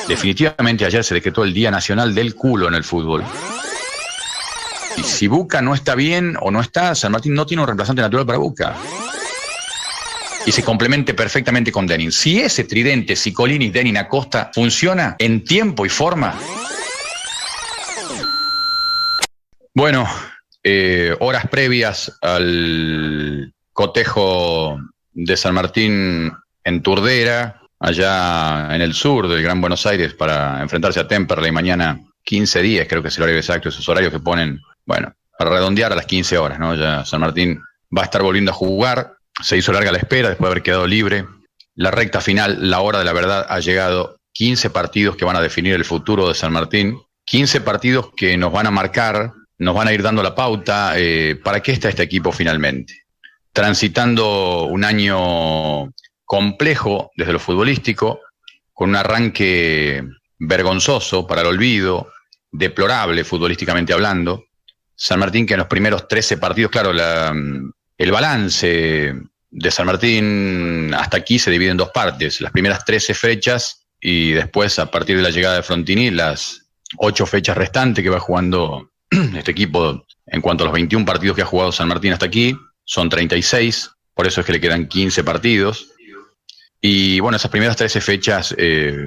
Definitivamente ayer se decretó el Día Nacional del Culo en el fútbol. Y si Buca no está bien o no está, San Martín no tiene un reemplazante natural para Buca. Y se complemente perfectamente con Denin. Si ese tridente, Ciccolini, Denin, Acosta, funciona en tiempo y forma. Bueno, horas previas al cotejo de San Martín en Turdera, allá en el sur del Gran Buenos Aires, para enfrentarse a Temperley mañana 15:10, creo que es el horario exacto, esos horarios que ponen, bueno, para redondear a las 15 horas, ¿no? Ya San Martín va a estar volviendo a jugar. Se hizo larga la espera después de haber quedado libre. La recta final, la hora de la verdad, ha llegado. 15 partidos que van a definir el futuro de San Martín. 15 partidos que nos van a marcar, nos van a ir dando la pauta para qué está este equipo finalmente. Transitando un año complejo desde lo futbolístico, con un arranque vergonzoso para el olvido, deplorable futbolísticamente hablando. San Martín que en los primeros 13 partidos, claro, el balance de San Martín hasta aquí se divide en dos partes. Las primeras 13 fechas y después, a partir de la llegada de Frontini, las 8 fechas restantes que va jugando este equipo en cuanto a los 21 partidos que ha jugado San Martín hasta aquí. Son 36, por eso es que le quedan 15 partidos. Y bueno, esas primeras 13 fechas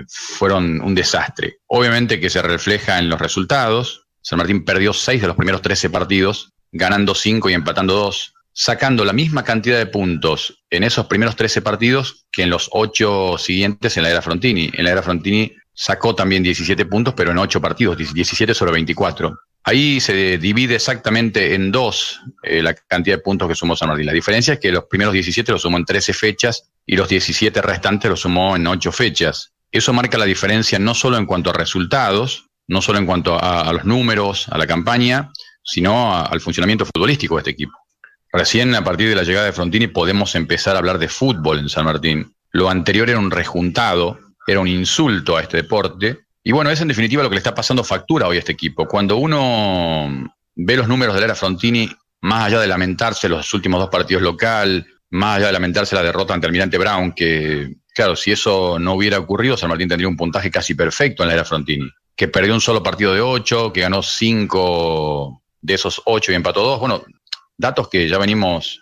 fueron un desastre. Obviamente que se refleja en los resultados. San Martín perdió 6 de los primeros 13 partidos, ganando 5 y empatando 2, sacando la misma cantidad de puntos en esos primeros 13 partidos que en los 8 siguientes en la era Frontini. En la era Frontini sacó también 17 puntos, pero en 8 partidos, 17 sobre 24. Ahí se divide exactamente en 2 la cantidad de puntos que sumó San Martín. La diferencia es que los primeros 17 los sumó en 13 fechas y los 17 restantes los sumó en 8 fechas. Eso marca la diferencia no solo en cuanto a resultados, no solo en cuanto a los números, a la campaña, sino al funcionamiento futbolístico de este equipo. Recién a partir de la llegada de Frontini podemos empezar a hablar de fútbol en San Martín. Lo anterior era un rejuntado, era un insulto a este deporte. Y bueno, es en definitiva lo que le está pasando factura hoy a este equipo. Cuando uno ve los números de la era Frontini, más allá de lamentarse los últimos 2 partidos local, más allá de lamentarse la derrota ante Almirante Brown, que claro, si eso no hubiera ocurrido, San Martín tendría un puntaje casi perfecto en la era Frontini. Que perdió un solo partido de 8, que ganó 5 de esos 8 y empató 2. Bueno, datos que ya venimos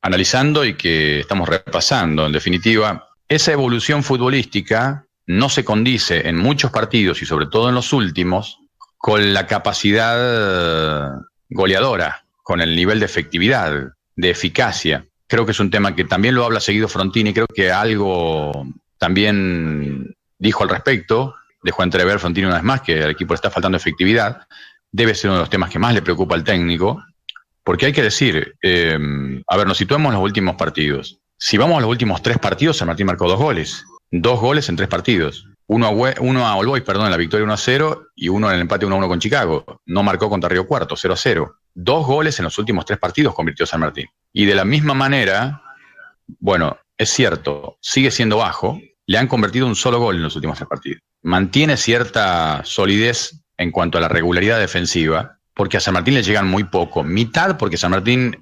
analizando y que estamos repasando. En definitiva, esa evolución futbolística no se condice en muchos partidos y sobre todo en los últimos con la capacidad goleadora, con el nivel de efectividad, de eficacia. Creo que es un tema que también lo habla seguido Frontini, creo que algo también dijo al respecto, dejó entrever Frontini una vez más que al equipo le está faltando efectividad. Debe ser uno de los temas que más le preocupa al técnico, porque hay que decir, a ver, nos situamos en los últimos partidos. Si vamos a los últimos 3 partidos, San Martín marcó 2 goles. 2 goles en 3 partidos. Uno a All Boys, en la victoria 1-0 y uno en el empate 1-1 con Chicago. No marcó contra Río Cuarto, 0-0. 2 goles en los últimos 3 partidos convirtió San Martín. Y de la misma manera, bueno, es cierto, sigue siendo bajo, le han convertido un solo gol en los últimos 3 partidos. Mantiene cierta solidez en cuanto a la regularidad defensiva, porque a San Martín le llegan muy poco. Mitad porque San Martín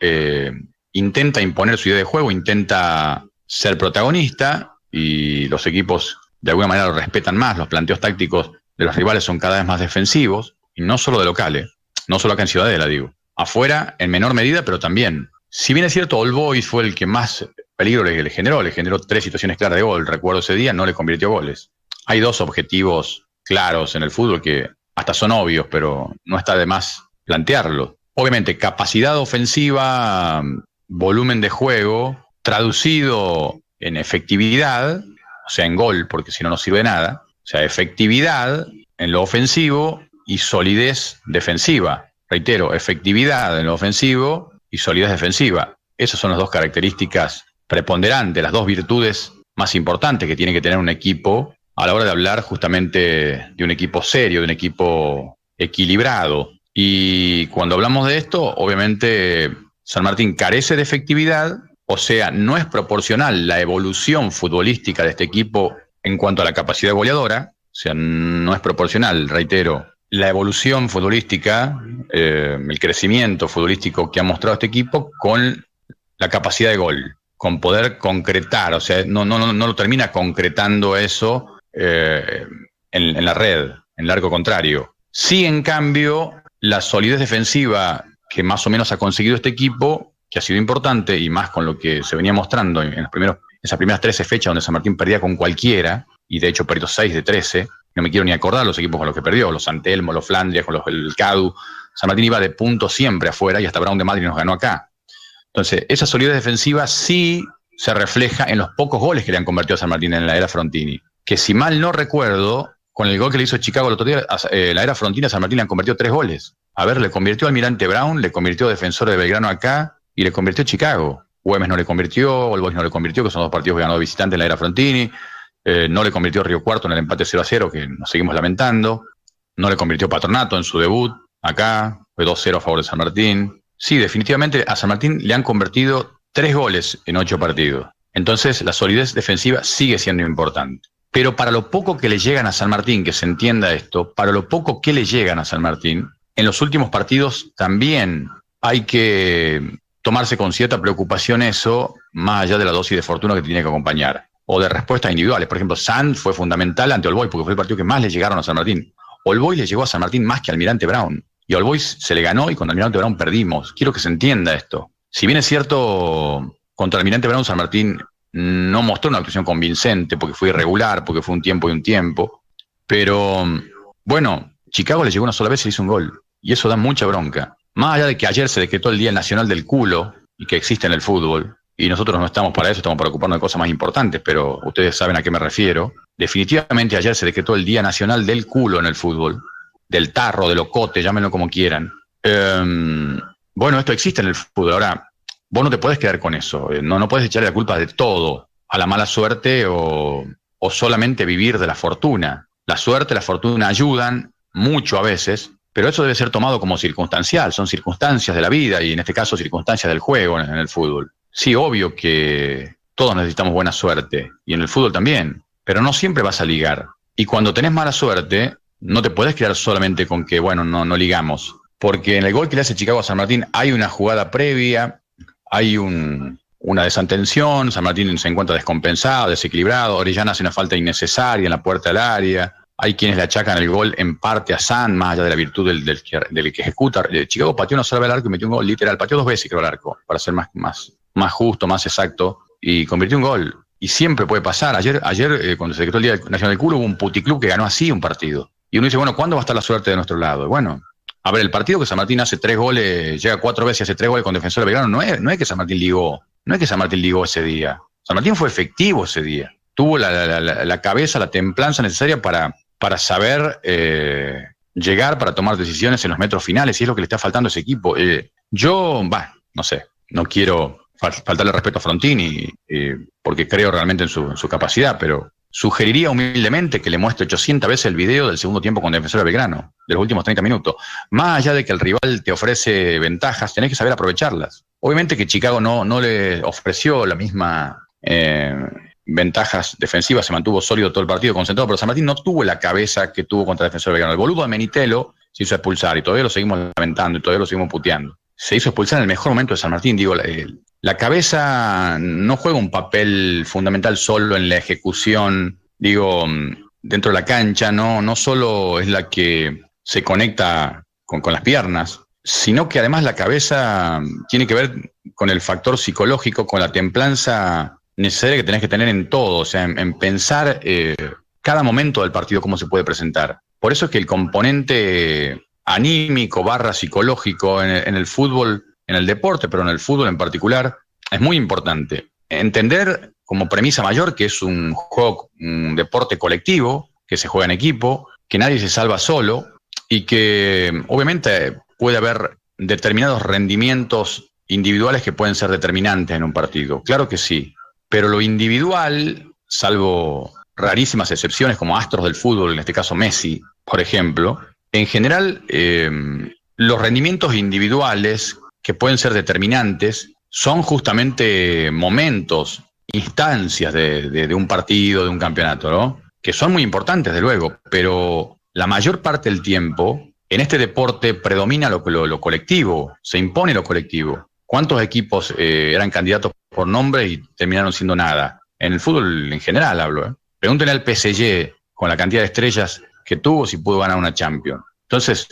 intenta imponer su idea de juego, intenta ser protagonista y los equipos de alguna manera lo respetan más. Los planteos tácticos de los rivales son cada vez más defensivos, y no solo de locales, no solo acá en Ciudadela, digo. Afuera, en menor medida, pero también. Si bien es cierto, All Boys fue el que más peligro le generó 3 situaciones claras de gol. Recuerdo ese día, no le convirtió goles. Hay 2 objetivos claros en el fútbol que hasta son obvios, pero no está de más plantearlo. Obviamente, capacidad ofensiva, volumen de juego, traducido en efectividad, o sea, en gol, porque si no, no sirve de nada. O sea, efectividad en lo ofensivo y solidez defensiva. Reitero, efectividad en lo ofensivo y solidez defensiva. Esas son las 2 características preponderantes, las 2 virtudes más importantes que tiene que tener un equipo a la hora de hablar justamente de un equipo serio, de un equipo equilibrado. Y cuando hablamos de esto, obviamente San Martín carece de efectividad, o sea, no es proporcional la evolución futbolística de este equipo en cuanto a la capacidad goleadora, o sea, no es proporcional, reitero, la evolución futbolística, el crecimiento futbolístico que ha mostrado este equipo con la capacidad de gol, con poder concretar, o sea, no lo termina concretando eso en la red, en el arco contrario. Sí, en cambio, la solidez defensiva que más o menos ha conseguido este equipo, que ha sido importante, y más con lo que se venía mostrando en esas primeras 13 fechas donde San Martín perdía con cualquiera, y de hecho perdió 6 de 13, no me quiero ni acordar los equipos con los que perdió, los San Telmo, los Flandria, con el CADU. San Martín iba de punto siempre afuera y hasta Brown de Madrid nos ganó acá. Entonces, esa solidez defensiva sí se refleja en los pocos goles que le han convertido a San Martín en la era Frontini. Que si mal no recuerdo, con el gol que le hizo Chicago el otro día, la era Frontini a San Martín le han convertido 3 goles. A ver, le convirtió Almirante Brown, le convirtió Defensor de Belgrano acá y le convirtió Chicago. Güemes no le convirtió, All Boys no le convirtió, que son 2 partidos que ganó de visitante en la era Frontini. No le convirtió Río Cuarto en el empate 0-0, que nos seguimos lamentando. No le convirtió Patronato en su debut acá, fue 2-0 a favor de San Martín. Sí, definitivamente a San Martín le han convertido 3 goles en 8 partidos. Entonces la solidez defensiva sigue siendo importante. Pero para lo poco que le llegan a San Martín, que se entienda esto, para lo poco que le llegan a San Martín, en los últimos partidos también hay que tomarse con cierta preocupación eso, más allá de la dosis de fortuna que tiene que acompañar. O de respuestas individuales. Por ejemplo, San fue fundamental ante All Boys porque fue el partido que más le llegaron a San Martín. All Boys le llegó a San Martín más que Almirante Brown. Y All Boys se le ganó y con Almirante Brown perdimos. Quiero que se entienda esto. Si bien es cierto, contra Almirante Brown San Martín no mostró una actuación convincente porque fue irregular, porque fue un tiempo y un tiempo. Pero, bueno, Chicago le llegó una sola vez y le hizo un gol. Y eso da mucha bronca. Más allá de que ayer se decretó el Día Nacional del Culo y que existe en el fútbol, y nosotros no estamos para eso, estamos para ocuparnos de cosas más importantes, pero ustedes saben a qué me refiero. Definitivamente ayer se decretó el Día Nacional del Culo en el fútbol, del tarro, del ocote, llámenlo como quieran. Bueno, esto existe en el fútbol. Ahora, vos no te podés quedar con eso. No puedes echarle la culpa de todo a la mala suerte o solamente vivir de la fortuna. La suerte, la fortuna ayudan mucho a veces, pero eso debe ser tomado como circunstancial. Son circunstancias de la vida y en este caso circunstancias del juego en el fútbol. Sí, obvio que todos necesitamos buena suerte, y en el fútbol también, pero no siempre vas a ligar. Y cuando tenés mala suerte, no te podés quedar solamente con que, bueno, no ligamos. Porque en el gol que le hace Chicago a San Martín hay una jugada previa, hay una desatención, San Martín se encuentra descompensado, desequilibrado, Orellana hace una falta innecesaria en la puerta del área, hay quienes le achacan el gol en parte a San, más allá de la virtud del que ejecuta. Chicago pateó una sola vez al arco y metió un gol literal, pateó 2 veces creo al arco, para ser más justo, más exacto, y convirtió un gol. Y siempre puede pasar. Ayer cuando se decretó el Día Nacional del Culo, hubo un puticlub que ganó así un partido. Y uno dice, bueno, ¿cuándo va a estar la suerte de nuestro lado? Bueno, a ver, el partido que San Martín hace 3 goles, llega 4 veces y hace 3 goles con Defensor de Belgrano, no es que San Martín ligó, no es que San Martín ligó ese día. San Martín fue efectivo ese día. Tuvo la cabeza, la templanza necesaria para saber llegar, para tomar decisiones en los metros finales, y es lo que le está faltando a ese equipo. No sé, no quiero faltarle respeto a Frontini, porque creo realmente en su capacidad, pero sugeriría humildemente que le muestre 800 veces el video del segundo tiempo con Defensor de Belgrano, de los últimos 30 minutos. Más allá de que el rival te ofrece ventajas, tenés que saber aprovecharlas. Obviamente que Chicago no le ofreció la misma ventajas defensivas, se mantuvo sólido todo el partido, concentrado, pero San Martín no tuvo la cabeza que tuvo contra Defensor de Belgrano. El boludo de Menitelo se hizo expulsar y todavía lo seguimos lamentando y todavía lo seguimos puteando. Se hizo expulsar en el mejor momento de San Martín. Digo, la cabeza no juega un papel fundamental solo en la ejecución, digo, dentro de la cancha, no solo es la que se conecta con las piernas, sino que además la cabeza tiene que ver con el factor psicológico, con la templanza necesaria que tenés que tener en todo, o sea, en pensar cada momento del partido cómo se puede presentar. Por eso es que el componente anímico / psicológico en el fútbol, en el deporte, pero en el fútbol en particular, es muy importante. Entender como premisa mayor que es un juego, un deporte colectivo, que se juega en equipo, que nadie se salva solo y que obviamente puede haber determinados rendimientos individuales que pueden ser determinantes en un partido. Claro que sí, pero lo individual, salvo rarísimas excepciones como astros del fútbol, en este caso Messi, por ejemplo, en general los rendimientos individuales que pueden ser determinantes son justamente momentos, instancias de un partido, de un campeonato, ¿no? Que son muy importantes, de luego, pero la mayor parte del tiempo en este deporte predomina lo colectivo, se impone lo colectivo. ¿Cuántos equipos eran candidatos por nombre y terminaron siendo nada. En el fútbol en general hablo, ¿eh? Pregúntenle al PSG con la cantidad de estrellas que tuvo si pudo ganar una Champions. Entonces,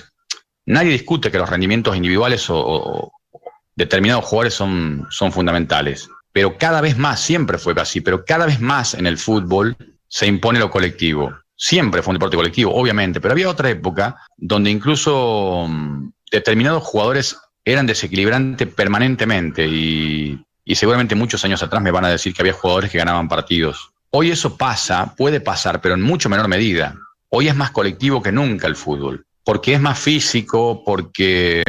nadie discute que los rendimientos individuales o determinados jugadores son fundamentales. Pero cada vez más, siempre fue así, pero cada vez más en el fútbol se impone lo colectivo. Siempre fue un deporte colectivo, obviamente, pero había otra época donde incluso determinados jugadores eran desequilibrantes permanentemente y seguramente muchos años atrás me van a decir que había jugadores que ganaban partidos. Hoy eso pasa, puede pasar, pero en mucho menor medida. Hoy es más colectivo que nunca el fútbol, porque es más físico, porque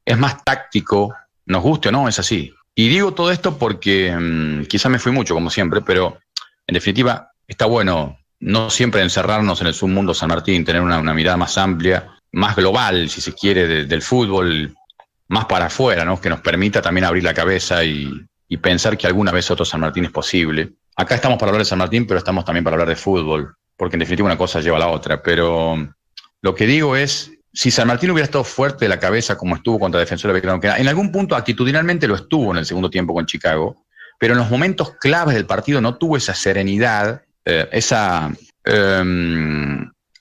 es más táctico, nos guste o no, es así. Y digo todo esto porque quizás me fui mucho, como siempre, pero en definitiva está bueno no siempre encerrarnos en el submundo San Martín, tener una mirada más amplia, más global, si se quiere, del fútbol, más para afuera, ¿no? Que nos permita también abrir la cabeza y pensar que alguna vez otro San Martín es posible. Acá estamos para hablar de San Martín, pero estamos también para hablar de fútbol, porque en definitiva una cosa lleva a la otra. Pero lo que digo es, si San Martín hubiera estado fuerte de la cabeza como estuvo contra Defensor de Belgrano, que en algún punto actitudinalmente lo estuvo en el segundo tiempo con Chicago, pero en los momentos claves del partido no tuvo esa serenidad, esa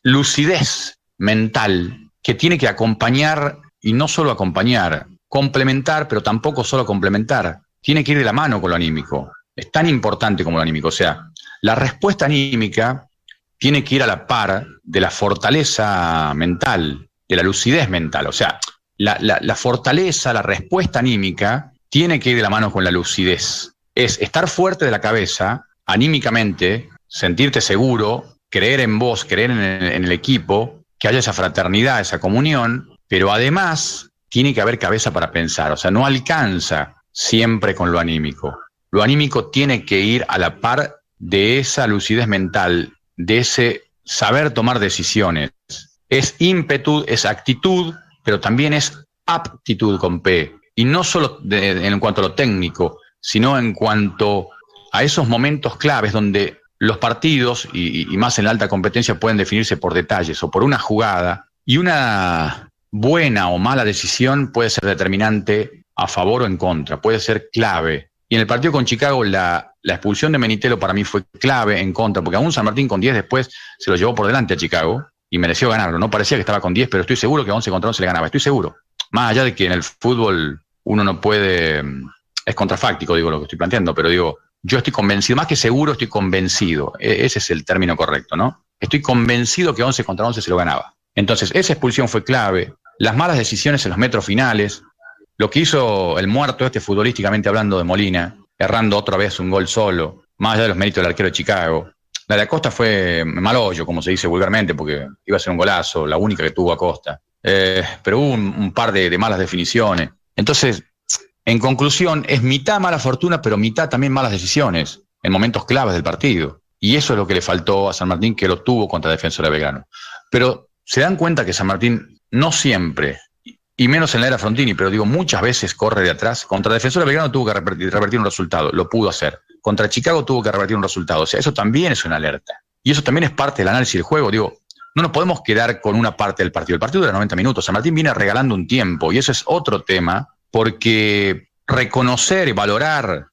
lucidez mental que tiene que acompañar, y no solo acompañar, complementar, pero tampoco solo complementar, tiene que ir de la mano con lo anímico. Es tan importante como lo anímico. O sea, la respuesta anímica tiene que ir a la par de la fortaleza mental, de la lucidez mental. O sea, la fortaleza, la respuesta anímica tiene que ir de la mano con la lucidez. Es estar fuerte de la cabeza, anímicamente, sentirte seguro, creer en vos, creer en el equipo, que haya esa fraternidad, esa comunión, pero además tiene que haber cabeza para pensar. O sea, no alcanza siempre con lo anímico. Lo anímico tiene que ir a la par de esa lucidez mental, de ese saber tomar decisiones. Es ímpetu, es actitud, pero también es aptitud con P. Y no solo en cuanto a lo técnico, sino en cuanto a esos momentos claves donde los partidos, y más en la alta competencia, pueden definirse por detalles o por una jugada, y una buena o mala decisión puede ser determinante a favor o en contra, puede ser clave. Y en el partido con Chicago la expulsión de Menitelo para mí fue clave en contra, porque aún San Martín con 10 después se lo llevó por delante a Chicago y mereció ganarlo. No parecía que estaba con 10, pero estoy seguro que 11 contra 11 le ganaba, estoy seguro. Más allá de que en el fútbol uno no puede, es contrafáctico, digo, lo que estoy planteando, pero digo, yo estoy convencido, más que seguro, estoy convencido. Ese es el término correcto, ¿no? Estoy convencido que 11 contra 11 se lo ganaba. Entonces, esa expulsión fue clave. Las malas decisiones en los metros finales, lo que hizo el muerto futbolísticamente hablando de Molina, errando otra vez un gol solo, más allá de los méritos del arquero de Chicago. La de Acosta fue mal hoyo, como se dice vulgarmente, porque iba a ser un golazo, la única que tuvo Acosta. Pero hubo un par de malas definiciones. Entonces, en conclusión, es mitad mala fortuna, pero mitad también malas decisiones en momentos claves del partido. Y eso es lo que le faltó a San Martín, que lo tuvo contra Defensor de Belgrano. Pero se dan cuenta que San Martín no siempre, y menos en la era Frontini, pero digo, muchas veces corre de atrás. Contra Defensor de Belgrano tuvo que revertir un resultado, lo pudo hacer. Contra Chicago tuvo que revertir un resultado. O sea, eso también es una alerta. Y eso también es parte del análisis del juego. Digo, no nos podemos quedar con una parte del partido. El partido dura 90 minutos. San Martín viene regalando un tiempo, y eso es otro tema, porque reconocer y valorar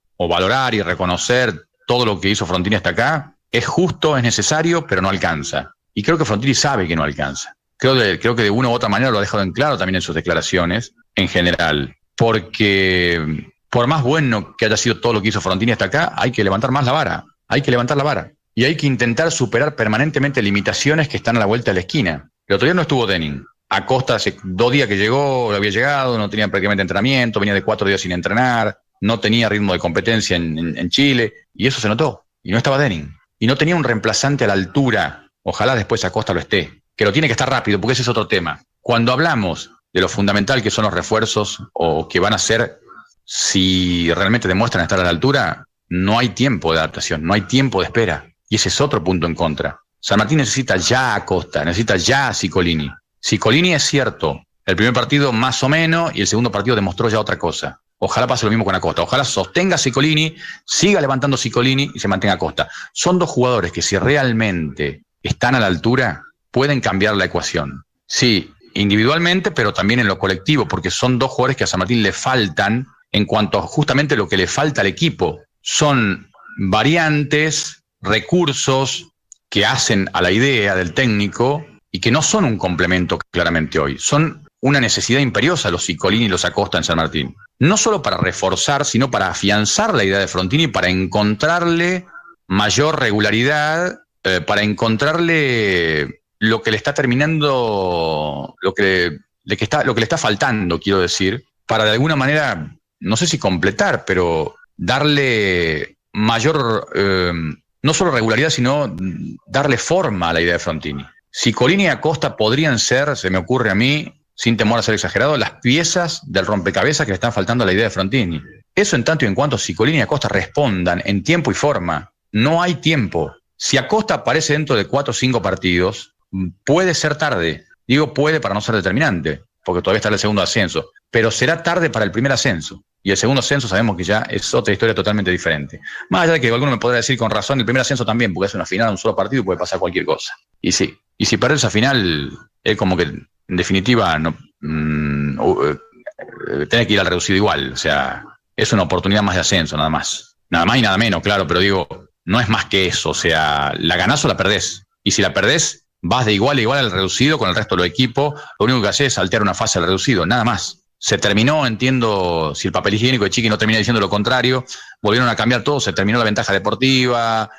y reconocer todo lo que hizo Frontini hasta acá es justo, es necesario, pero no alcanza. Y creo que Frontini sabe que no alcanza. Creo que de una u otra manera lo ha dejado en claro también en sus declaraciones, en general. Porque por más bueno que haya sido todo lo que hizo Frontini hasta acá, hay que levantar más la vara. Hay que levantar la vara. Y hay que intentar superar permanentemente limitaciones que están a la vuelta de la esquina. El otro día no estuvo Denning. Acosta hace 2 días que llegó, había llegado, no tenía prácticamente entrenamiento, venía de 4 días sin entrenar, no tenía ritmo de competencia en Chile, y eso se notó. Y no estaba Denning. Y no tenía un reemplazante a la altura. Ojalá después Acosta lo esté. Que lo tiene que estar rápido, porque ese es otro tema. Cuando hablamos de lo fundamental que son los refuerzos o que van a ser, si realmente demuestran estar a la altura, no hay tiempo de adaptación, no hay tiempo de espera. Y ese es otro punto en contra. San Martín necesita ya a Acosta, necesita ya a Ciccolini. Ciccolini es cierto, el primer partido más o menos y el segundo partido demostró ya otra cosa. Ojalá pase lo mismo con Acosta, ojalá sostenga a Ciccolini, siga levantando Ciccolini y se mantenga Acosta. Son 2 jugadores que si realmente están a la altura, pueden cambiar la ecuación. Sí, individualmente, pero también en lo colectivo, porque son 2 jugadores que a San Martín le faltan en cuanto a justamente lo que le falta al equipo. Son variantes, recursos que hacen a la idea del técnico y que no son un complemento claramente hoy. Son una necesidad imperiosa los Ciccolini y los Acosta en San Martín. No solo para reforzar, sino para afianzar la idea de Frontini, para encontrarle mayor regularidad, para encontrarle lo que le está terminando, lo que le está faltando, quiero decir, para de alguna manera, no sé si completar, pero darle mayor, no solo regularidad, sino darle forma a la idea de Frontini. Ciccolini y Acosta podrían ser, se me ocurre a mí, sin temor a ser exagerado, las piezas del rompecabezas que le están faltando a la idea de Frontini. Eso en tanto y en cuanto Ciccolini y Acosta respondan en tiempo y forma. No hay tiempo. Si Acosta aparece dentro de 4 o 5 partidos, puede ser tarde. Digo puede para no ser determinante, porque todavía está el segundo ascenso. Pero será tarde para el primer ascenso. Y el segundo ascenso sabemos que ya es otra historia totalmente diferente. Más allá de que alguno me podrá decir con razón, el primer ascenso también, porque es una final, un solo partido y puede pasar cualquier cosa. Y sí, y si perdés esa final, es como que en definitiva no, tenés que ir al reducido igual. O sea, es una oportunidad más de ascenso, nada más. Nada más y nada menos, claro, pero digo, no es más que eso. O sea, la ganás o la perdés. Y si la perdés, vas de igual a igual al reducido con el resto del equipo. Lo único que haces es saltear una fase al reducido, nada más. Se terminó, entiendo, si el papel higiénico de Chiqui no termina diciendo lo contrario, volvieron a cambiar todo, se terminó la ventaja deportiva,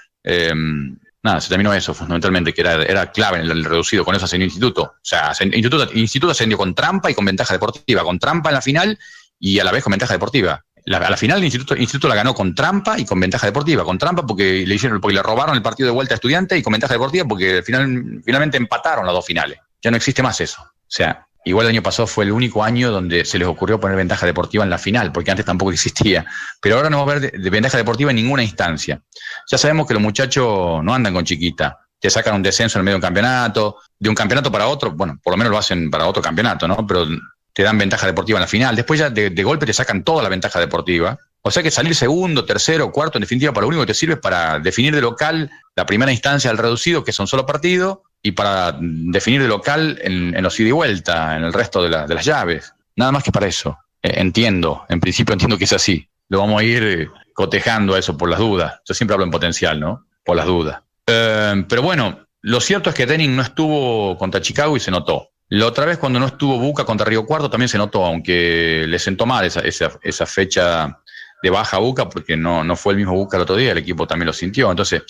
nada, se terminó eso fundamentalmente, que era clave en el reducido, con eso ascendió Instituto. O sea, Instituto ascendió con trampa y con ventaja deportiva, con trampa en la final y a la vez con ventaja deportiva. A la final el Instituto la ganó con trampa y con ventaja deportiva. Con trampa porque le robaron el partido de vuelta a Estudiantes, y con ventaja deportiva porque finalmente empataron las dos finales. Ya no existe más eso. O sea, igual el año pasado fue el único año donde se les ocurrió poner ventaja deportiva en la final, porque antes tampoco existía. Pero ahora no va a haber de ventaja deportiva en ninguna instancia. Ya sabemos que los muchachos no andan con chiquita. Te sacan un descenso en el medio de un campeonato para otro, bueno, por lo menos lo hacen para otro campeonato, ¿no? Pero te dan ventaja deportiva en la final. Después ya de golpe te sacan toda la ventaja deportiva. O sea que salir segundo, tercero, cuarto, en definitiva, para lo único que te sirve es para definir de local la primera instancia del reducido, que es un solo partido, y para definir de local en los ida y vuelta, en el resto de las llaves. Nada más que para eso. En principio entiendo que es así. Lo vamos a ir cotejando a eso por las dudas. Yo siempre hablo en potencial, ¿no? Por las dudas. Pero bueno, lo cierto es que Denning no estuvo contra Chicago y se notó. La otra vez cuando no estuvo Buca contra Río Cuarto también se notó, aunque le sentó mal esa fecha de baja Buca, porque no fue el mismo Buca el otro día, el equipo también lo sintió. Entonces,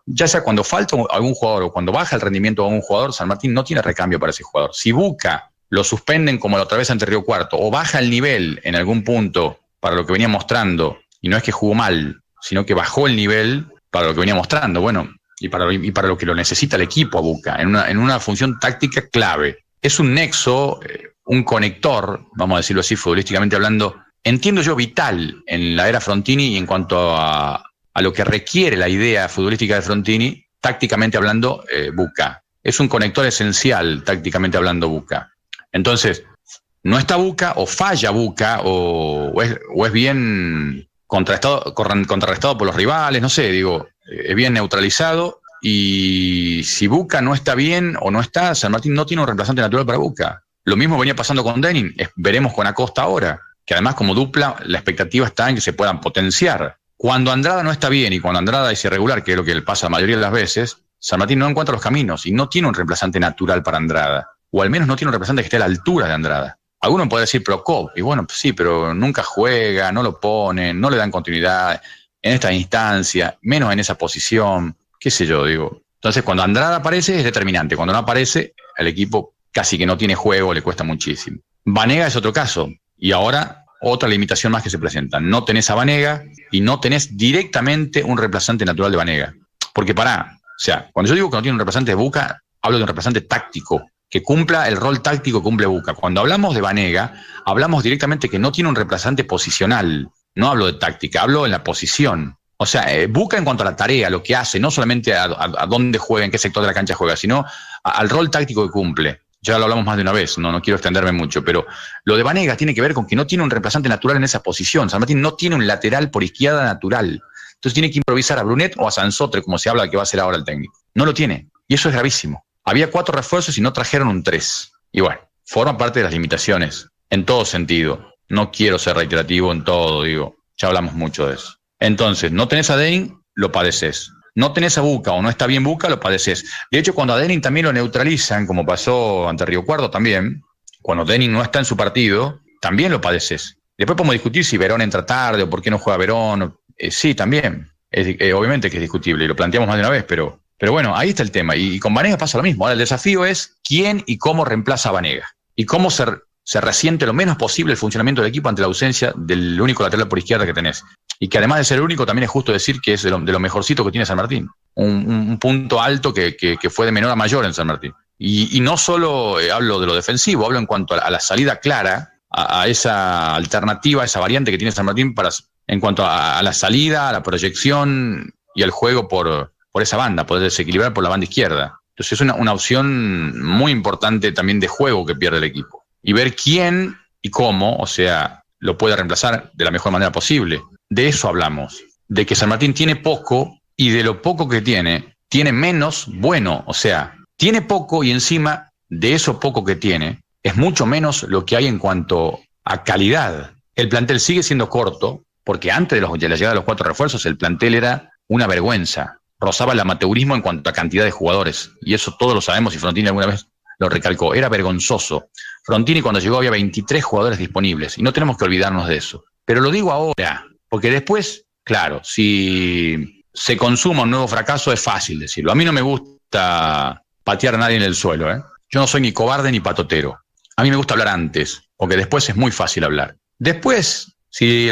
ya sea cuando falta algún jugador o cuando baja el rendimiento de algún jugador, San Martín no tiene recambio para ese jugador. Si Buca lo suspenden como la otra vez ante Río Cuarto, o baja el nivel en algún punto para lo que venía mostrando, y no es que jugó mal, sino que bajó el nivel para lo que venía mostrando, bueno, y para lo que lo necesita el equipo a Buca, en una función táctica clave. Es un nexo, un conector, vamos a decirlo así, futbolísticamente hablando, entiendo yo vital en la era Frontini y en cuanto a lo que requiere la idea futbolística de Frontini, tácticamente hablando, Buca. Es un conector esencial, tácticamente hablando, Buca. Entonces, no está Buca, o falla Buca, o es bien contrarrestado por los rivales, no sé, digo, es bien neutralizado. Y si Buca no está bien o no está, San Martín no tiene un reemplazante natural para Buca. Lo mismo venía pasando con Denning, veremos con Acosta ahora, que además como dupla la expectativa está en que se puedan potenciar. Cuando Andrada no está bien y cuando Andrada es irregular, que es lo que le pasa la mayoría de las veces, San Martín no encuentra los caminos y no tiene un reemplazante natural para Andrada, o al menos no tiene un reemplazante que esté a la altura de Andrada. Alguno puede decir Prokop, y bueno, pues sí, pero nunca juega, no lo ponen, no le dan continuidad en esta instancia, menos en esa posición. Qué sé yo, digo. Entonces, cuando Andrada aparece es determinante. Cuando no aparece, el equipo casi que no tiene juego, le cuesta muchísimo. Vanega es otro caso. Y ahora, otra limitación más que se presenta. No tenés a Vanega y no tenés directamente un reemplazante natural de Vanega. Porque o sea, cuando yo digo que no tiene un reemplazante de Buca, hablo de un reemplazante táctico, que cumpla el rol táctico que cumple Buca. Cuando hablamos de Vanega, hablamos directamente que no tiene un reemplazante posicional. No hablo de táctica, hablo en la posición. O sea, Buca en cuanto a la tarea, lo que hace, no solamente a dónde juega, en qué sector de la cancha juega, sino al rol táctico que cumple. Ya lo hablamos más de una vez, no quiero extenderme mucho, pero lo de Vanega tiene que ver con que no tiene un reemplazante natural en esa posición. San Martín no tiene un lateral por izquierda natural. Entonces tiene que improvisar a Brunet o a Sansotre, como se habla de que va a ser ahora el técnico. No lo tiene, y eso es gravísimo. Había 4 refuerzos y no trajeron un 3. Y bueno, forma parte de las limitaciones, en todo sentido. No quiero ser reiterativo en todo, digo, ya hablamos mucho de eso. Entonces, no tenés a Denin, lo padeces. No tenés a Buca o no está bien Buca, lo padeces. De hecho, cuando a Denin también lo neutralizan, como pasó ante Río Cuarto también, cuando Denin no está en su partido, también lo padeces. Después podemos discutir si Verón entra tarde o por qué no juega Verón. Sí, también. Obviamente que es discutible y lo planteamos más de una vez, pero bueno, ahí está el tema. Y con Vanega pasa lo mismo. Ahora el desafío es quién y cómo reemplaza a Vanega. Y cómo se resiente lo menos posible el funcionamiento del equipo ante la ausencia del único lateral por izquierda que tenés. Y que además de ser el único, también es justo decir que es de lo mejorcito que tiene San Martín. Un punto alto que fue de menor a mayor en San Martín. Y no solo hablo de lo defensivo, hablo en cuanto a la salida clara, a esa alternativa, a esa variante que tiene San Martín en cuanto a la salida, a la proyección y al juego por esa banda, poder desequilibrar por la banda izquierda. Entonces es una opción muy importante también de juego que pierde el equipo. Y ver quién y cómo, o sea, lo puede reemplazar de la mejor manera posible. De eso hablamos, de que San Martín tiene poco y de lo poco que tiene menos bueno, o sea, tiene poco y encima de eso poco que tiene, es mucho menos lo que hay en cuanto a calidad. El plantel sigue siendo corto, porque antes de la llegada de los 4 refuerzos, el plantel era una vergüenza. Rozaba el amateurismo en cuanto a cantidad de jugadores. Y eso todos lo sabemos y Frontini alguna vez lo recalcó. Era vergonzoso. Frontini cuando llegó había 23 jugadores disponibles y no tenemos que olvidarnos de eso. Pero lo digo ahora, porque después, claro, si se consuma un nuevo fracaso es fácil decirlo. A mí no me gusta patear a nadie en el suelo, ¿eh? Yo no soy ni cobarde ni patotero. A mí me gusta hablar antes, porque después es muy fácil hablar. Después, si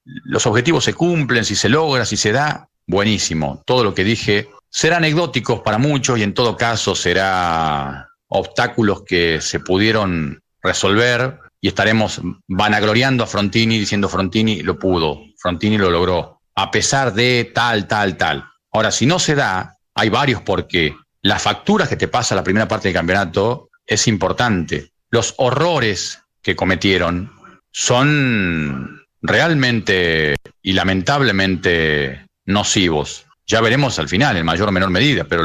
los objetivos se cumplen, si se logra, si se da, buenísimo. Todo lo que dije será anecdóticos para muchos y en todo caso será obstáculos que se pudieron resolver y estaremos vanagloriando a Frontini diciendo Frontini lo pudo, Frontini lo logró, a pesar de tal. Ahora, si no se da, hay varios porqué. Las facturas que te pasa la primera parte del campeonato es importante. Los horrores que cometieron son realmente y lamentablemente nocivos. Ya veremos al final, en mayor o menor medida, pero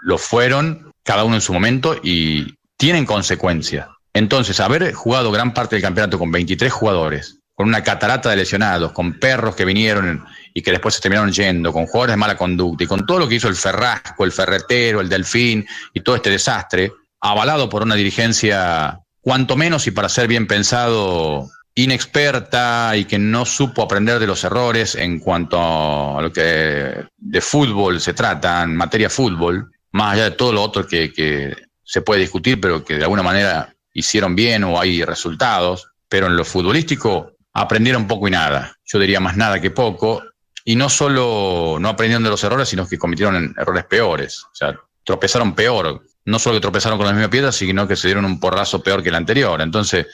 lo fueron cada uno en su momento y tienen consecuencias. Entonces, haber jugado gran parte del campeonato con 23 jugadores, con una catarata de lesionados, con perros que vinieron y que después se terminaron yendo, con jugadores de mala conducta y con todo lo que hizo el Ferrasco, el Ferretero, el Delfín y todo este desastre, avalado por una dirigencia, cuanto menos y para ser bien pensado, inexperta y que no supo aprender de los errores en cuanto a lo que de fútbol se trata, en materia fútbol, más allá de todo lo otro que se puede discutir, pero que de alguna manera hicieron bien o hay resultados, pero en lo futbolístico aprendieron poco y nada. Yo diría más nada que poco, y no solo no aprendieron de los errores, sino que cometieron errores peores, o sea, tropezaron peor, no solo que tropezaron con la misma piedra, sino que se dieron un porrazo peor que el anterior. Entonces,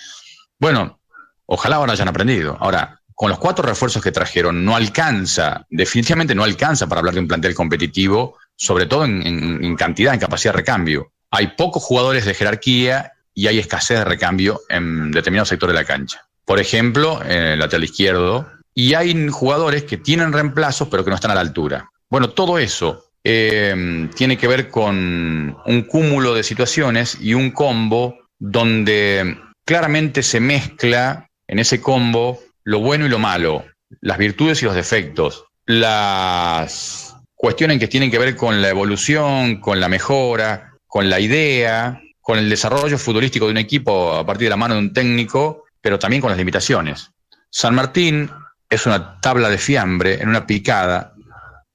bueno, ojalá ahora hayan aprendido. Ahora, con los 4 refuerzos que trajeron, no alcanza, definitivamente no alcanza para hablar de un plantel competitivo, sobre todo en cantidad, en capacidad de recambio. Hay pocos jugadores de jerarquía y hay escasez de recambio en determinados sectores de la cancha. Por ejemplo, en el lateral izquierdo, y hay jugadores que tienen reemplazos pero que no están a la altura. Bueno, todo eso tiene que ver con un cúmulo de situaciones y un combo donde claramente se mezcla en ese combo lo bueno y lo malo, las virtudes y los defectos, las cuestiones que tienen que ver con la evolución, con la mejora, con la idea, con el desarrollo futbolístico de un equipo a partir de la mano de un técnico, pero también con las limitaciones. San Martín es una tabla de fiambre en una picada.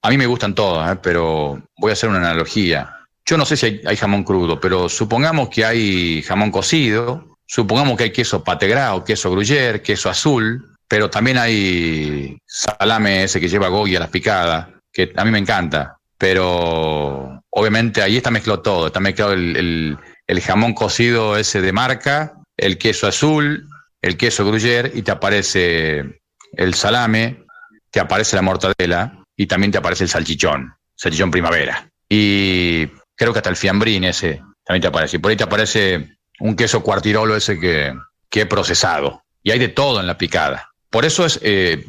A mí me gustan todas, pero voy a hacer una analogía. Yo no sé si hay jamón crudo, pero supongamos que hay jamón cocido, supongamos que hay queso pategrao, queso gruyère, queso azul, pero también hay salame ese que lleva Goya a las picadas, que a mí me encanta, pero obviamente ahí está mezclado todo, está mezclado el jamón cocido ese de marca, el queso azul, el queso gruyère y te aparece el salame, te aparece la mortadela y también te aparece el salchichón primavera. Y creo que hasta el fiambrín ese también te aparece. Y por ahí te aparece un queso cuartirolo ese que he procesado. Y hay de todo en la picada. Por eso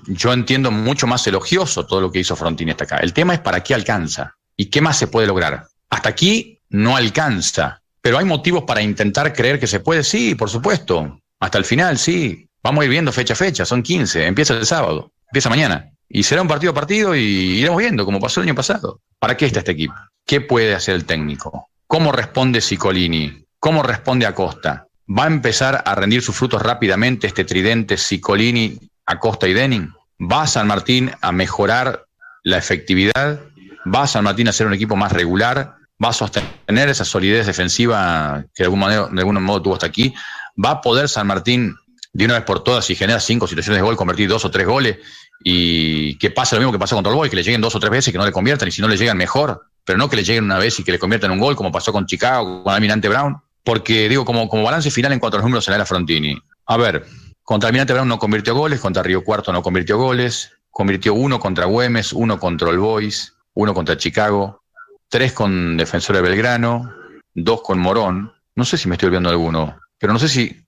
yo entiendo mucho más elogioso todo lo que hizo Frontini hasta acá. El tema es para qué alcanza y qué más se puede lograr. Hasta aquí no alcanza, pero hay motivos para intentar creer que se puede, sí, por supuesto. Hasta el final, sí. Vamos a ir viendo fecha a fecha, son 15, empieza el sábado, empieza mañana. Y será un partido a partido y iremos viendo, como pasó el año pasado. ¿Para qué está este equipo? ¿Qué puede hacer el técnico? ¿Cómo responde Ciccolini? ¿Cómo responde Acosta? ¿Va a empezar a rendir sus frutos rápidamente este tridente Ciccolini, Acosta y Denning? ¿Va San Martín a mejorar la efectividad? ¿Va San Martín a ser un equipo más regular? ¿Va a sostener esa solidez defensiva que de algún modo tuvo hasta aquí? ¿Va a poder San Martín de una vez por todas, si genera 5 situaciones de gol, convertir 2 o 3 goles y que pase lo mismo que pasó contra el Boys, que le lleguen 2 o 3 veces y que no le conviertan, y si no le llegan mejor, pero no que le lleguen una vez y que le conviertan un gol como pasó con Chicago, con Almirante Brown? Porque digo, como balance final en cuanto a los números en la era Frontini, a ver, contra Almirante Brown no convirtió goles, contra Río Cuarto no convirtió goles, convirtió 1 contra Güemes, 1 contra el Boys, 1 contra Chicago, 3 con Defensor de Belgrano, 2 con Morón, no sé si me estoy olvidando alguno, pero no sé si,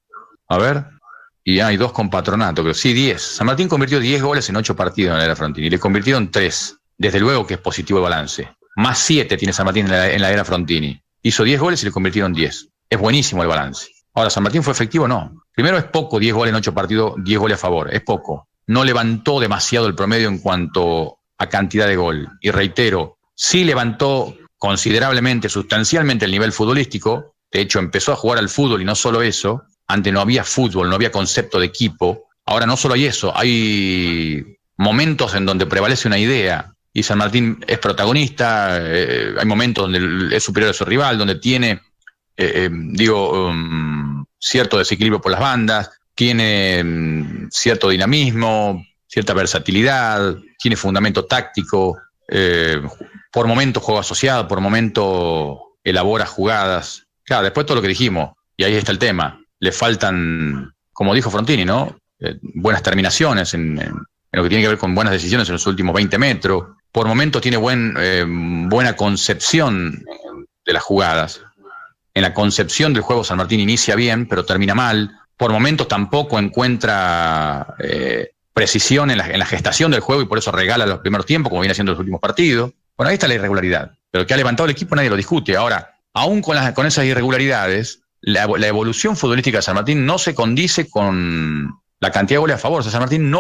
a ver, y hay 2 con Patronato, pero sí 10. San Martín convirtió 10 goles en 8 partidos en la era Frontini, y le convirtieron 3, desde luego que es positivo el balance, más 7 tiene San Martín en la era Frontini, hizo 10 goles y le convirtieron 10, es buenísimo el balance. Ahora, ¿San Martín fue efectivo? No. Primero, es poco 10 goles en 8 partidos, 10 goles a favor, es poco. No levantó demasiado el promedio en cuanto a cantidad de gol. Y reitero, sí levantó considerablemente, sustancialmente el nivel futbolístico. De hecho, empezó a jugar al fútbol y no solo eso. Antes no había fútbol, no había concepto de equipo. Ahora no solo hay eso, hay momentos en donde prevalece una idea. Y San Martín es protagonista, hay momentos donde es superior a su rival, donde tiene... cierto desequilibrio por las bandas, tiene cierto dinamismo, cierta versatilidad, tiene fundamento táctico, por momentos juega asociado, por momentos elabora jugadas. Claro, después todo lo que dijimos, y ahí está el tema, le faltan, como dijo Frontini, ¿no? Buenas terminaciones en lo que tiene que ver con buenas decisiones en los últimos 20 metros, por momentos tiene buena concepción de las jugadas. En la concepción del juego San Martín inicia bien, pero termina mal. Por momentos tampoco encuentra precisión en la gestación del juego y por eso regala los primeros tiempos, como viene haciendo en los últimos partidos. Bueno, ahí está la irregularidad. Pero que ha levantado el equipo nadie lo discute. Ahora, aún con esas irregularidades, la evolución futbolística de San Martín no se condice con la cantidad de goles a favor. O sea, San Martín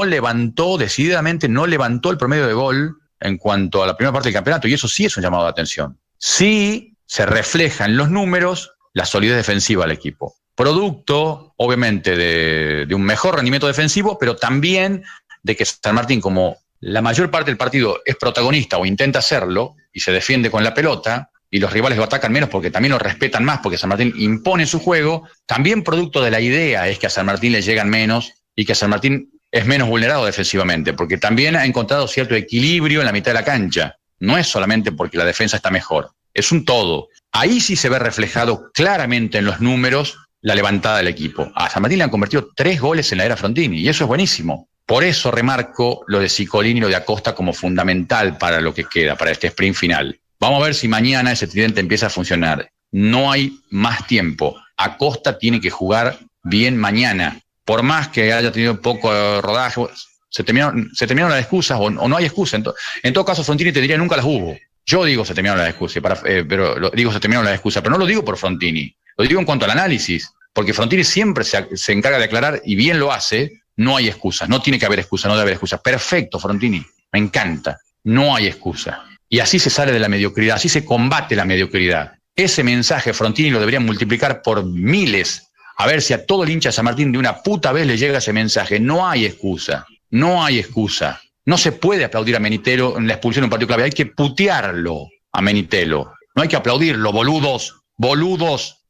decididamente no levantó el promedio de gol en cuanto a la primera parte del campeonato, y eso sí es un llamado de atención. Sí se refleja en los números la solidez defensiva del equipo. Producto, obviamente, de un mejor rendimiento defensivo, pero también de que San Martín, como la mayor parte del partido es protagonista o intenta hacerlo, y se defiende con la pelota, y los rivales lo atacan menos porque también lo respetan más, porque San Martín impone su juego, también producto de la idea es que a San Martín le llegan menos y que San Martín es menos vulnerado defensivamente, porque también ha encontrado cierto equilibrio en la mitad de la cancha. No es solamente porque la defensa está mejor, es un todo. Ahí sí se ve reflejado claramente en los números la levantada del equipo. A San Martín le han convertido 3 goles en la era Frontini, y eso es buenísimo. Por eso remarco lo de Ciccolini y lo de Acosta como fundamental para lo que queda, para este sprint final. Vamos a ver si mañana ese tridente empieza a funcionar. No hay más tiempo. Acosta tiene que jugar bien mañana. Por más que haya tenido poco rodaje, se terminaron las excusas o no hay excusas. En todo caso, Frontini te diría nunca las hubo. Yo digo se terminaron las excusas, pero no lo digo por Frontini. Lo digo en cuanto al análisis, porque Frontini siempre se encarga de aclarar, y bien lo hace, no hay excusas, no tiene que haber excusas, no debe haber excusas. Perfecto, Frontini, me encanta, no hay excusa. Y así se sale de la mediocridad, así se combate la mediocridad. Ese mensaje Frontini lo deberían multiplicar por miles, a ver si a todo el hincha de San Martín de una puta vez le llega ese mensaje. No hay excusa, no hay excusa. No se puede aplaudir a Menitelo en la expulsión de un partido clave, hay que putearlo a Menitelo. No hay que aplaudirlo, boludos.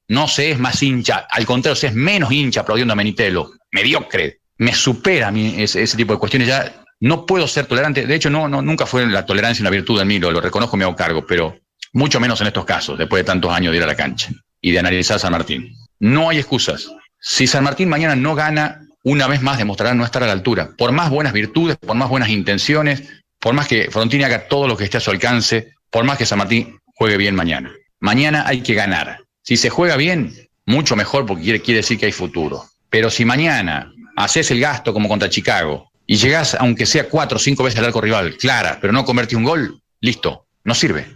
No se es más hincha, al contrario, se es menos hincha aplaudiendo a Menitelo. Mediocre, me supera a mí ese tipo de cuestiones. Ya no puedo ser tolerante. De hecho, nunca fue la tolerancia una virtud en mí, lo reconozco, me hago cargo, pero mucho menos en estos casos, después de tantos años de ir a la cancha y de analizar a San Martín. No hay excusas. Si San Martín mañana no gana, una vez más demostrará no estar a la altura. Por más buenas virtudes, por más buenas intenciones, por más que Frontini haga todo lo que esté a su alcance, por más que San Martín juegue bien mañana. Mañana hay que ganar. Si se juega bien, mucho mejor, porque quiere decir que hay futuro. Pero si mañana haces el gasto como contra Chicago y llegás, aunque sea 4 o 5 veces al arco rival, clara, pero no convertís un gol, listo, no sirve.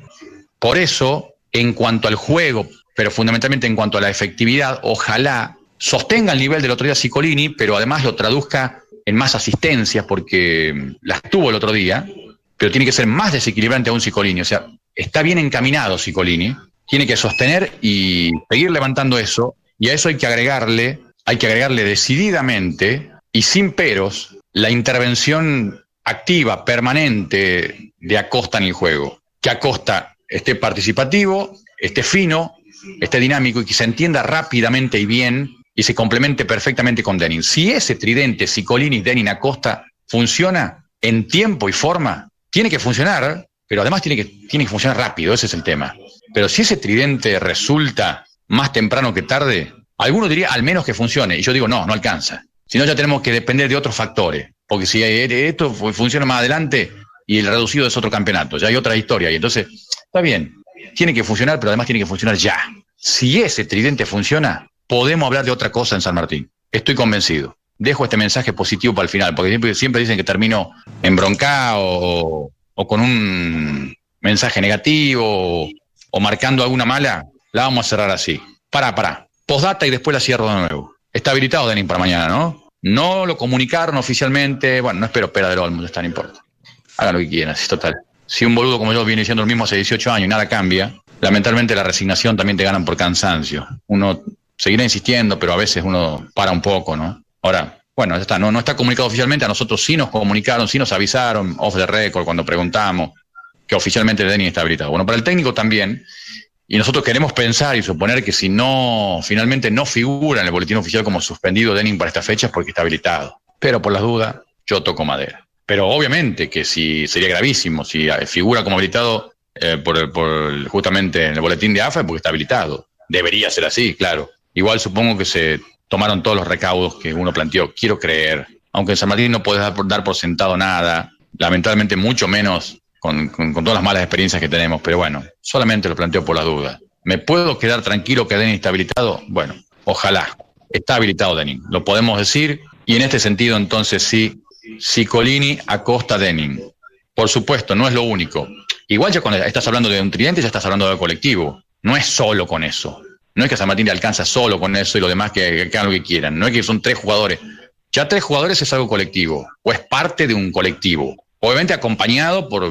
Por eso, en cuanto al juego, pero fundamentalmente en cuanto a la efectividad, ojalá sostenga el nivel del otro día Ciccolini, pero además lo traduzca en más asistencias, porque las tuvo el otro día, pero tiene que ser más desequilibrante aún Ciccolini. O sea, está bien encaminado Ciccolini, tiene que sostener y seguir levantando eso, y a eso hay que agregarle decididamente y sin peros la intervención activa, permanente de Acosta en el juego. Que Acosta esté participativo, esté fino, esté dinámico y que se entienda rápidamente y bien y se complemente perfectamente con Denin. Si ese tridente Ciccolini, Denin, Acosta funciona en tiempo y forma, tiene que funcionar, pero además tiene que funcionar rápido, ese es el tema. Pero si ese tridente resulta más temprano que tarde, alguno diría al menos que funcione, y yo digo no alcanza. Si no, ya tenemos que depender de otros factores, porque si esto funciona más adelante y el reducido es otro campeonato, ya hay otra historia, y entonces está bien, tiene que funcionar, pero además tiene que funcionar ya. Si ese tridente funciona, podemos hablar de otra cosa en San Martín. Estoy convencido. Dejo este mensaje positivo para el final, porque siempre dicen que termino embroncado o con un mensaje negativo o marcando alguna mala. La vamos a cerrar así. Pará. Postdata y después la cierro de nuevo. Está habilitado Denin para mañana, ¿no? No lo comunicaron oficialmente. Bueno, no espero pera del Olmo, está, no importa. Hagan lo que quieran, es total. Si un boludo como yo viene siendo el mismo hace 18 años y nada cambia, lamentablemente la resignación también te ganan por cansancio. Uno seguirá insistiendo, pero a veces uno para un poco, ¿no? Ahora, bueno, ya está, no está comunicado oficialmente, a nosotros sí nos comunicaron, sí nos avisaron, off the record, cuando preguntamos que oficialmente Denin está habilitado. Bueno, para el técnico también, y nosotros queremos pensar y suponer que si no, finalmente no figura en el boletín oficial como suspendido Denin para esta fecha es porque está habilitado. Pero por las dudas, yo toco madera. Pero obviamente que si sería gravísimo, si figura como habilitado justamente en el boletín de AFA es porque está habilitado. Debería ser así, claro. Igual supongo que se tomaron todos los recaudos que uno planteó. Quiero creer, aunque en San Martín no puedes dar por sentado nada, lamentablemente mucho menos con todas las malas experiencias que tenemos, pero bueno, solamente lo planteo por las dudas. ¿Me puedo quedar tranquilo que Denin está habilitado? Bueno, ojalá. Está habilitado Denin, lo podemos decir, y en este sentido entonces sí, Ciccolini, Acosta, Denin. Por supuesto, no es lo único. Igual ya cuando estás hablando de un tridente, ya estás hablando de colectivo. No es solo con eso. No es que San Martín le alcanza solo con eso y los demás que hagan lo que quieran. No es que son 3 jugadores. Ya 3 jugadores es algo colectivo, o es parte de un colectivo. Obviamente acompañado por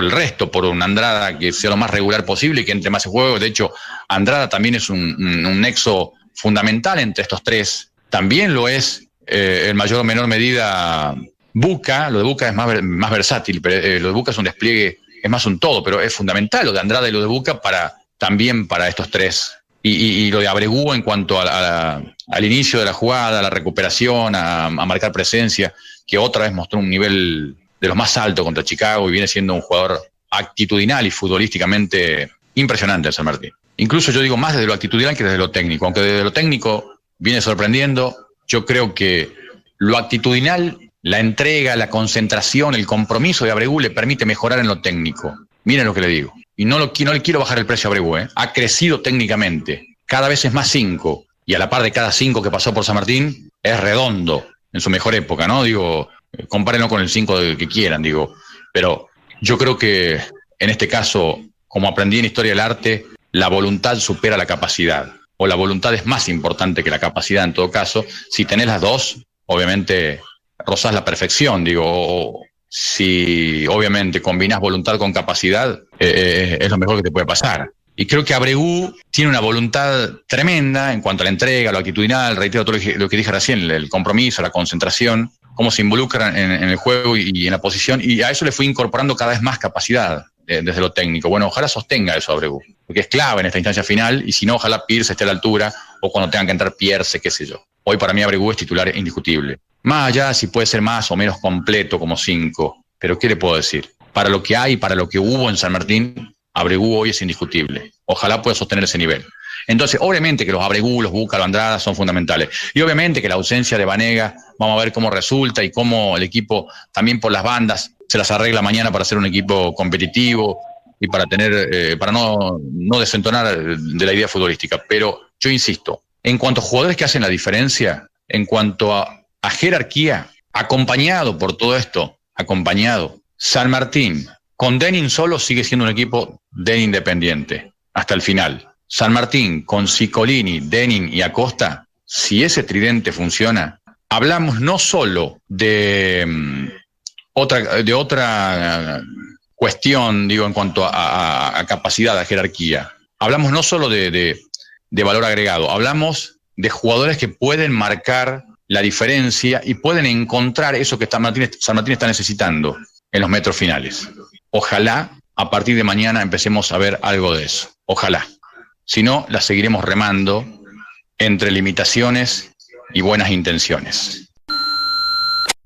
el resto, por un Andrada que sea lo más regular posible y que entre más en juego. De hecho, Andrada también es un nexo fundamental entre estos 3. También lo es, en mayor o menor medida, Buca. Lo de Buca es más versátil, pero lo de Buca es un despliegue, es más un todo, pero es fundamental lo de Andrada y lo de Buca también para estos 3. Y lo de Abregú en cuanto al inicio de la jugada, a la recuperación, a marcar presencia, que otra vez mostró un nivel de los más altos contra Chicago y viene siendo un jugador actitudinal y futbolísticamente impresionante en San Martín. Incluso yo digo más desde lo actitudinal que desde lo técnico, aunque desde lo técnico viene sorprendiendo. Yo creo que lo actitudinal, la entrega, la concentración, el compromiso de Abregú le permite mejorar en lo técnico. Miren lo que le digo. Y no le quiero bajar el precio a Abregú, Ha crecido técnicamente. Cada vez es más 5. Y a la par de cada 5 que pasó por San Martín, es redondo en su mejor época, ¿no? Digo, compárenlo con el 5 que quieran, digo. Pero yo creo que en este caso, como aprendí en Historia del Arte, la voluntad supera la capacidad. O la voluntad es más importante que la capacidad en todo caso. Si tenés las dos, obviamente rozás la perfección, digo. Si obviamente combinás voluntad con capacidad, es lo mejor que te puede pasar. Y creo que Abregú tiene una voluntad tremenda en cuanto a la entrega, lo actitudinal, reitero todo lo que dije recién, el compromiso, la concentración, cómo se involucran en el juego y en la posición, y a eso le fui incorporando cada vez más capacidad desde lo técnico. Bueno, ojalá sostenga eso Abregú, porque es clave en esta instancia final, y si no, ojalá Pierce esté a la altura, o cuando tengan que entrar Pierce, qué sé yo. Hoy para mí Abregú es titular indiscutible. Más allá si puede ser más o menos completo como 5, pero ¿qué le puedo decir? Para lo que hay, para lo que hubo en San Martín, Abregú hoy es indiscutible. Ojalá pueda sostener ese nivel. Entonces, obviamente que los Abregú, los Buca, los Andrada son fundamentales. Y obviamente que la ausencia de Banega, vamos a ver cómo resulta y cómo el equipo, también por las bandas, se las arregla mañana para ser un equipo competitivo y para tener, para no desentonar de la idea futbolística. Pero yo insisto, en cuanto a jugadores que hacen la diferencia, en cuanto a jerarquía, acompañado por todo esto, San Martín, con Denin solo sigue siendo un equipo de independiente hasta el final. San Martín, con Ciccolini, Denin y Acosta, si ese tridente funciona, hablamos no solo de otra cuestión, digo, en cuanto a capacidad, a jerarquía. Hablamos no solo de valor agregado, hablamos de jugadores que pueden marcar la diferencia y pueden encontrar eso que San Martín está necesitando en los metros finales. Ojalá a partir de mañana empecemos a ver algo de eso. Ojalá. Si no, la seguiremos remando entre limitaciones y buenas intenciones.